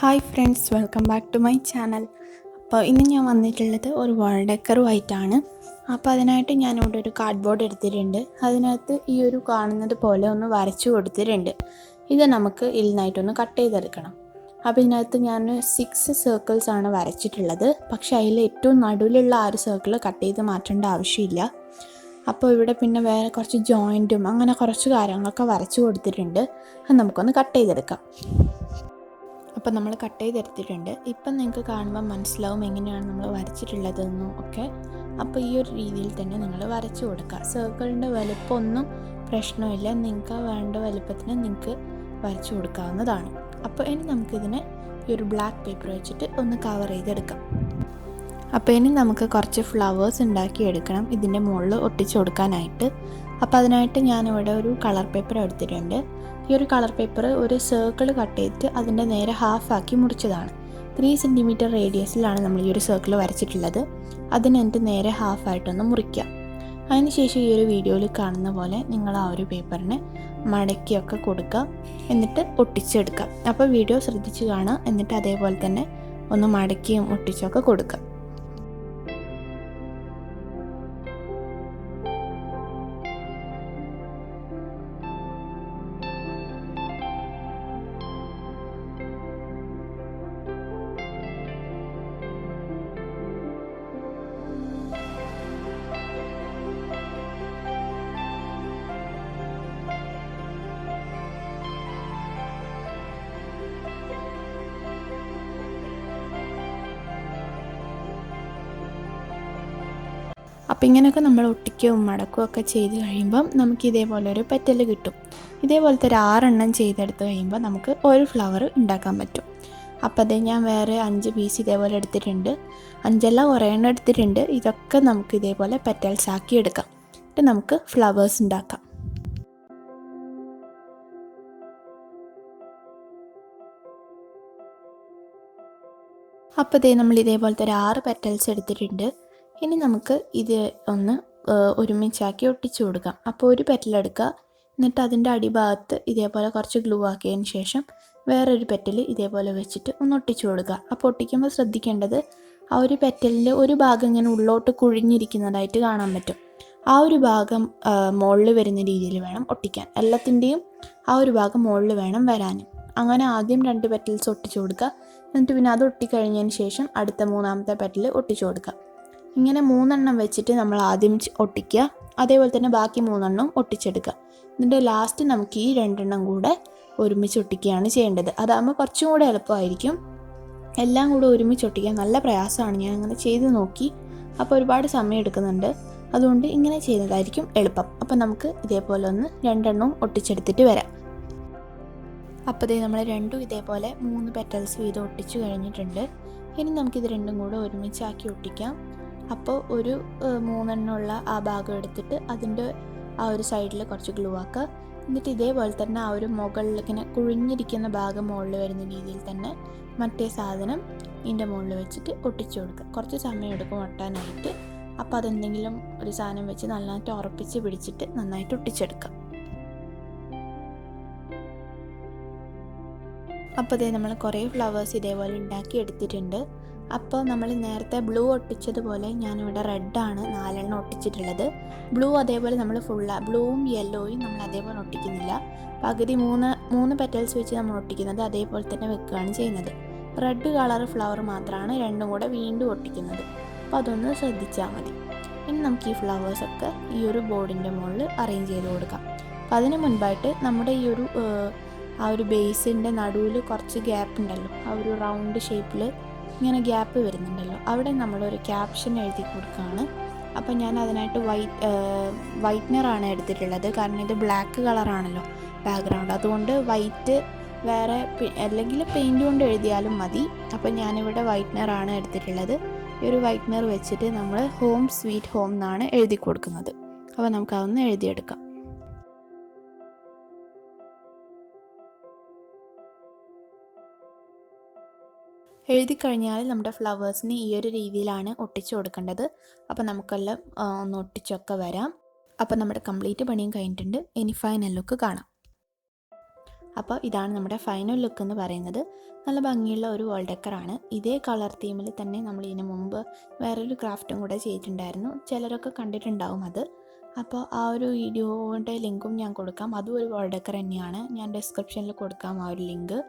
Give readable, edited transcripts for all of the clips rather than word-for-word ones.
Hi friends, welcome back to my channel. അപ്പോൾ ഇന്ന് ഞാൻ വന്നിട്ടുള്ളത് ഒരു വാൾ ഡെക്കറുമായിട്ടാണ്. അപ്പോൾ അതിനായിട്ട് ഞാനിവിടെ ഒരു കാർഡ്ബോർഡ് എടുത്തിട്ടുണ്ട്. അതിനകത്ത് ഈ ഒരു കാണുന്നത് പോലെ ഒന്ന് വരച്ചു കൊടുത്തിട്ടുണ്ട്. ഇത് നമുക്ക് ഇതിനായിട്ടൊന്ന് കട്ട് ചെയ്തെടുക്കണം. അപ്പോൾ ഇതിനകത്ത് ഞാൻ 6 സർക്കിൾസ് ആണ് വരച്ചിട്ടുള്ളത്. പക്ഷേ അതിൽ ഏറ്റവും നടുവിലുള്ള 6 സർക്കിൾ കട്ട് ചെയ്ത് മാറ്റേണ്ട ആവശ്യമില്ല. അപ്പോൾ ഇവിടെ പിന്നെ വേറെ കുറച്ച് ജോയിൻറ്റും അങ്ങനെ കുറച്ച് കാര്യങ്ങളൊക്കെ വരച്ചു കൊടുത്തിട്ടുണ്ട്. അത് നമുക്കൊന്ന് കട്ട് ചെയ്തെടുക്കാം. അപ്പോൾ നമ്മൾ കട്ട് ചെയ്തെടുത്തിട്ടുണ്ട്. ഇപ്പം നിങ്ങൾക്ക് കാണുമ്പോൾ മനസ്സിലാവും എങ്ങനെയാണ് നമ്മൾ വരച്ചിട്ടുള്ളതെന്നും ഒക്കെ. അപ്പോൾ ഈ ഒരു രീതിയിൽ തന്നെ നിങ്ങൾ വരച്ചു കൊടുക്കുക. സർക്കിളിൻ്റെ വലുപ്പമൊന്നും പ്രശ്നമില്ല, നിങ്ങൾക്ക് വേണ്ട വലുപ്പത്തിന് നിങ്ങൾക്ക് വരച്ചു കൊടുക്കാവുന്നതാണ്. അപ്പോൾ ഇനി നമുക്കിതിനെ ഈ ഒരു ബ്ലാക്ക് പേപ്പർ വെച്ചിട്ട് ഒന്ന് കവർ ചെയ്തെടുക്കാം. അപ്പോൾ ഇനി നമുക്ക് കുറച്ച് ഫ്ലവേഴ്സ് ഉണ്ടാക്കിയെടുക്കണം ഇതിൻ്റെ മുകളിൽ ഒട്ടിച്ചു കൊടുക്കാനായിട്ട്. അപ്പോൾ അതിനായിട്ട് ഞാനിവിടെ ഒരു കളർ പേപ്പർ എടുത്തിട്ടുണ്ട്. ഈ ഒരു കളർ പേപ്പർ ഒരു സർക്കിൾ കട്ട് ചെയ്തിട്ട് അതിൻ്റെ നേരെ ഹാഫാക്കി മുറിച്ചതാണ്. 3 സെൻറ്റിമീറ്റർ റേഡിയസിലാണ് നമ്മൾ ഈ ഒരു സർക്കിൾ വരച്ചിട്ടുള്ളത്. അതിനെന്നിട്ട് നേരെ ഹാഫായിട്ടൊന്ന് മുറിക്കുക. അതിനുശേഷം ഈ ഒരു വീഡിയോയിൽ കാണുന്ന പോലെ നിങ്ങൾ ആ ഒരു പേപ്പറിനെ മടക്കിയൊക്കെ കൊടുക്കുക, എന്നിട്ട് ഒട്ടിച്ചെടുക്കുക. അപ്പോൾ വീഡിയോ ശ്രദ്ധിച്ച് കാണുക, എന്നിട്ട് അതേപോലെ തന്നെ ഒന്ന് മടക്കിയും ഒട്ടിച്ചൊക്കെ കൊടുക്കുക. അപ്പോൾ ഇങ്ങനെയൊക്കെ നമ്മൾ ഒട്ടിക്കുകയും മടക്കുകയും ഒക്കെ ചെയ്ത് കഴിയുമ്പം നമുക്ക് ഇതേപോലെ ഒരു പെറ്റൽ കിട്ടും. ഇതേപോലത്തെ ഒരു 6 എണ്ണം ചെയ്തെടുത്ത് കഴിയുമ്പോൾ നമുക്ക് ഒരു ഫ്ലവർ ഉണ്ടാക്കാൻ പറ്റും. അപ്പോൾ അത് ഞാൻ വേറെ 5 പീസ് ഇതേപോലെ എടുത്തിട്ടുണ്ട്. 5 കുറേ എണ്ണം എടുത്തിട്ടുണ്ട്. ഇതൊക്കെ നമുക്ക് ഇതേപോലെ പെറ്റൽസ് ആക്കി എടുക്കാം. എന്നിട്ട് നമുക്ക് ഫ്ലവേഴ്സ് ഉണ്ടാക്കാം. അപ്പോൾ നമ്മൾ ഇതേപോലത്തെ ഒരു 6 പെറ്റൽസ് എടുത്തിട്ടുണ്ട്. ഇനി നമുക്ക് ഇത് ഒന്ന് ഒരുമിച്ചാക്കി ഒട്ടിച്ചു കൊടുക്കാം. അപ്പോൾ ഒരു പെറ്റലെടുക്കുക, എന്നിട്ട് അതിൻ്റെ അടിഭാഗത്ത് ഇതേപോലെ കുറച്ച് ഗ്ലൂ ആക്കിയതിന് ശേഷം വേറൊരു പെറ്റൽ ഇതേപോലെ വെച്ചിട്ട് ഒന്ന് ഒട്ടിച്ചു കൊടുക്കുക. അപ്പോൾ ഒട്ടിക്കുമ്പോൾ ശ്രദ്ധിക്കേണ്ടത് ആ ഒരു പെറ്റലിൻ്റെ ഒരു ഭാഗം ഇങ്ങനെ ഉള്ളോട്ട് കുഴിഞ്ഞിരിക്കുന്നതായിട്ട് കാണാൻ പറ്റും. ആ ഒരു ഭാഗം മുകളിൽ വരുന്ന രീതിയിൽ വേണം ഒട്ടിക്കാൻ. എല്ലാത്തിൻ്റെയും ആ ഒരു ഭാഗം മുകളിൽ വേണം വരാൻ. അങ്ങനെ ആദ്യം 2 പെറ്റൽസ് ഒട്ടിച്ചു കൊടുക്കുക, എന്നിട്ട് പിന്നെ അത് ഒട്ടിക്കഴിഞ്ഞതിന് ശേഷം അടുത്ത 3ാമത്തെ പെറ്റൽ ഒട്ടിച്ചു കൊടുക്കുക. ഇങ്ങനെ 3 എണ്ണം വെച്ചിട്ട് നമ്മൾ ആദ്യം ഒട്ടിക്കുക. അതേപോലെ തന്നെ ബാക്കി 3 എണ്ണം ഒട്ടിച്ചെടുക്കുക. എന്നിട്ട് ലാസ്റ്റ് നമുക്ക് ഈ 2 എണ്ണം കൂടെ ഒരുമിച്ച് ഒട്ടിക്കുകയാണ് ചെയ്യേണ്ടത്. അതാകുമ്പോൾ കുറച്ചും കൂടെ എളുപ്പമായിരിക്കും. എല്ലാം കൂടെ ഒരുമിച്ച് ഒട്ടിക്കാൻ നല്ല പ്രയാസമാണ്. ഞാൻ അങ്ങനെ ചെയ്ത് നോക്കി, അപ്പോൾ ഒരുപാട് സമയം എടുക്കുന്നുണ്ട്. അതുകൊണ്ട് ഇങ്ങനെ ചെയ്യുന്നതായിരിക്കും എളുപ്പം. അപ്പോൾ നമുക്ക് ഇതേപോലെ ഒന്ന് 2 എണ്ണവും ഒട്ടിച്ചെടുത്തിട്ട് വരാം. അപ്പോൾ നമ്മൾ രണ്ടും ഇതേപോലെ 3 പെറ്റൽസ് വീതം ഒട്ടിച്ചു കഴിഞ്ഞിട്ടുണ്ട്. ഇനി നമുക്കിത് രണ്ടും കൂടെ ഒരുമിച്ചാക്കി ഒട്ടിക്കാം. അപ്പോൾ ഒരു 3 എണ്ണമുള്ള ആ ഭാഗം എടുത്തിട്ട് അതിൻ്റെ ആ ഒരു സൈഡിൽ കുറച്ച് ഗ്ലൂ ആക്കുക. എന്നിട്ട് ഇതേപോലെ തന്നെ ആ ഒരു മുകളിൽ ഇങ്ങനെ കുഴിഞ്ഞിരിക്കുന്ന ഭാഗം മുകളിൽ വരുന്ന രീതിയിൽ തന്നെ മറ്റേ സാധനം ഇതിൻ്റെ മുകളിൽ വെച്ചിട്ട് ഒട്ടിച്ചു കൊടുക്കുക. കുറച്ച് സമയം എടുക്കും ഒട്ടാനായിട്ട്. അപ്പോൾ അതെന്തെങ്കിലും ഒരു സാധനം വെച്ച് നന്നായിട്ട് ഉറപ്പിച്ച് പിടിച്ചിട്ട് നന്നായിട്ട് ഒട്ടിച്ചെടുക്കാം. അപ്പോൾ നമ്മൾ കുറേ ഫ്ലവേഴ്സ് ഇതേപോലെ ഉണ്ടാക്കി എടുത്തിട്ടുണ്ട്. അപ്പോൾ നമ്മൾ നേരത്തെ ബ്ലൂ ഒട്ടിച്ചതുപോലെ ഞാനിവിടെ റെഡാണ് 4 എണ്ണം ഒട്ടിച്ചിട്ടുള്ളത്. ബ്ലൂ അതേപോലെ നമ്മൾ ബ്ലൂവും യെല്ലോയും നമ്മൾ അതേപോലെ ഒട്ടിക്കുന്നില്ല. പകുതി 3 പെറ്റൽസ് വെച്ച് നമ്മൾ ഒട്ടിക്കുന്നത് അതേപോലെ തന്നെ വെക്കുകയാണ് ചെയ്യുന്നത്. റെഡ് കളർ ഫ്ലവർ മാത്രമാണ് രണ്ടും കൂടെ വീണ്ടും ഒട്ടിക്കുന്നത്. അപ്പോൾ അതൊന്ന് ശ്രദ്ധിച്ചാൽ മതി. ഇനി നമുക്ക് ഈ ഫ്ലവേഴ്സൊക്കെ ഈ ഒരു ബോർഡിൻ്റെ മുകളിൽ അറേഞ്ച് ചെയ്ത് കൊടുക്കാം. അപ്പോൾ അതിന് മുൻപായിട്ട് നമ്മുടെ ഈ ഒരു ആ ഒരു ബേസിൻ്റെ നടുവിൽ കുറച്ച് ഗ്യാപ്പ് ഉണ്ടല്ലോ, ആ ഒരു റൗണ്ട് ഷേപ്പിൽ ഇങ്ങനെ ഗ്യാപ്പ് വരുന്നുണ്ടല്ലോ, അവിടെ നമ്മളൊരു ക്യാപ്ഷൻ എഴുതി കൊടുക്കുകയാണ്. അപ്പോൾ ഞാൻ അതിനായിട്ട് വൈറ്റ്നറാണ് എടുത്തിട്ടുള്ളത്. കാരണം ഇത് ബ്ലാക്ക് കളറാണല്ലോ ബാക്ക്ഗ്രൗണ്ട്, അതുകൊണ്ട് വൈറ്റ് വേറെ അല്ലെങ്കിൽ പെയിൻറ്റ് കൊണ്ട് എഴുതിയാലും മതി. അപ്പോൾ ഞാനിവിടെ വൈറ്റ്നറാണ് എടുത്തിട്ടുള്ളത്. ഈ ഒരു വൈറ്റ്നർ വെച്ചിട്ട് നമ്മൾ ഹോം സ്വീറ്റ് ഹോം എന്നാണ് എഴുതി കൊടുക്കുന്നത്. അപ്പോൾ നമുക്കതൊന്ന് എഴുതിയെടുക്കാം. എഴുതി കഴിഞ്ഞാൽ നമ്മുടെ ഫ്ലവേഴ്സിന് ഈ ഒരു രീതിയിലാണ് ഒട്ടിച്ചു കൊടുക്കേണ്ടത്. അപ്പോൾ നമുക്കെല്ലാം ഒന്ന് ഒട്ടിച്ചൊക്കെ വരാം. അപ്പോൾ നമ്മുടെ കംപ്ലീറ്റ് പണിയും കഴിഞ്ഞിട്ടുണ്ട്. ഇനി ഫൈനൽ ലുക്ക് കാണാം. അപ്പോൾ ഇതാണ് നമ്മുടെ ഫൈനൽ ലുക്ക് എന്ന് പറയുന്നത്. നല്ല ഭംഗിയുള്ള ഒരു വാൾ ഡെക്കറാണ്. ഇതേ കളർ തീമിൽ തന്നെ നമ്മൾ ഇതിന് മുമ്പ് വേറൊരു ക്രാഫ്റ്റും കൂടെ ചെയ്തിട്ടുണ്ടായിരുന്നു. ചിലരൊക്കെ കണ്ടിട്ടുണ്ടാവും അത്. അപ്പോൾ ആ ഒരു വീഡിയോയുടെ ലിങ്കും ഞാൻ കൊടുക്കാം. അതും ഒരു വാൾ ഡെക്കർ തന്നെയാണ്. ഞാൻ ഡിസ്ക്രിപ്ഷനിൽ കൊടുക്കാം ആ ഒരു ലിങ്ക്.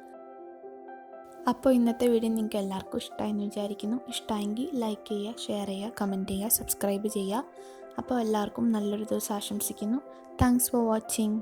അപ്പോൾ ഇന്നത്തെ വീഡിയോ നിങ്ങൾക്ക് എല്ലാവർക്കും ഇഷ്ടമായെന്ന് വിചാരിക്കുന്നു. ഇഷ്ടമായെങ്കിൽ ലൈക്ക് ചെയ്യുക, ഷെയർ ചെയ്യുക, കമൻറ്റ് ചെയ്യുക, സബ്സ്ക്രൈബ് ചെയ്യുക. അപ്പോൾ എല്ലാവർക്കും നല്ലൊരു ദിവസം ആശംസിക്കുന്നു. Thanks for watching.